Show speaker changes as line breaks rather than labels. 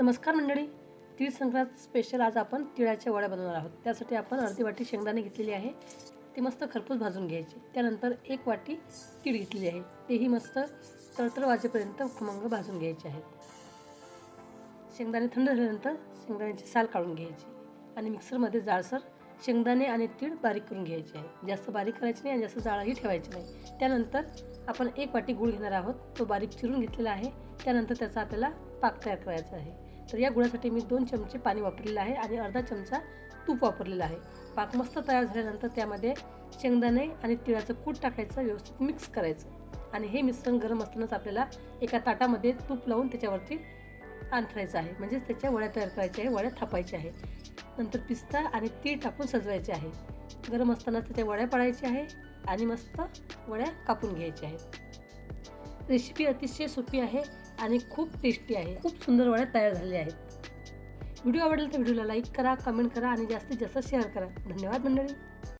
नमस्कार मंडळी, तीळ संक्रांत स्पेशल आज आपण तिळाच्या वड्या बनवणार आहोत। त्यासाठी आपण अर्धी वाटी शेंगदाणे घेतलेली आहे, ती मस्त खरपूस भाजून घ्यायची। त्यानंतर एक वाटी तीळ घेतलेली आहे, तेही मस्त तळतळ वाजेपर्यंत खमंग भाजून घ्यायचे आहेत। शेंगदाणे थंड झाल्यानंतर शेंगदाण्याची साल काढून घ्यायची आणि मिक्सरमध्ये जाडसर शेंगदाणे आणि तीळ बारीक करून घ्यायचे आहे। जास्त बारीक करायचे नाही आणि जास्त जाळही ठेवायचे नाही। त्यानंतर आपण एक वाटी गूळ घेणार आहोत, तो बारीक चिरून घेतलेला आहे। त्यानंतर त्याचा आपल्याला पाक तयार करायचा आहे। तर या गुळासाठी मी 2 चमचे पाणी वापरलेलं आहे आणि अर्धा चमचा तूप वापरलेला आहे। पाक मस्त तयार झाल्यानंतर त्यामध्ये शेंगदाणे आणि तिळाचं कूट टाकायचं, व्यवस्थित मिक्स करायचं आणि हे मिश्रण गरम असतानाच आपल्याला एका ताटामध्ये तूप लावून त्याच्यावरती अंथरायचं आहे, म्हणजे त्याच्या वड्या तयार करायच्या आहे, वड्या थापायच्या आहे। नंतर पिस्ता आणि तीळ टाकून सजवायचे आहे। गरम असताना त्याच्या वड्या पाडायच्या आहे आणि मस्त वड्या कापून घ्यायच्या आहेत। रेसिपी अतिशय सोपी आहे आणि खूप टेस्टी आहे। खूप सुंदर वड्या तयार झालेल्या आहेत। व्हिडिओ आवडला तर व्हिडिओला लाईक करा, कमेंट करा आणि जास्तीत जास्त शेअर करा। धन्यवाद मंडळी।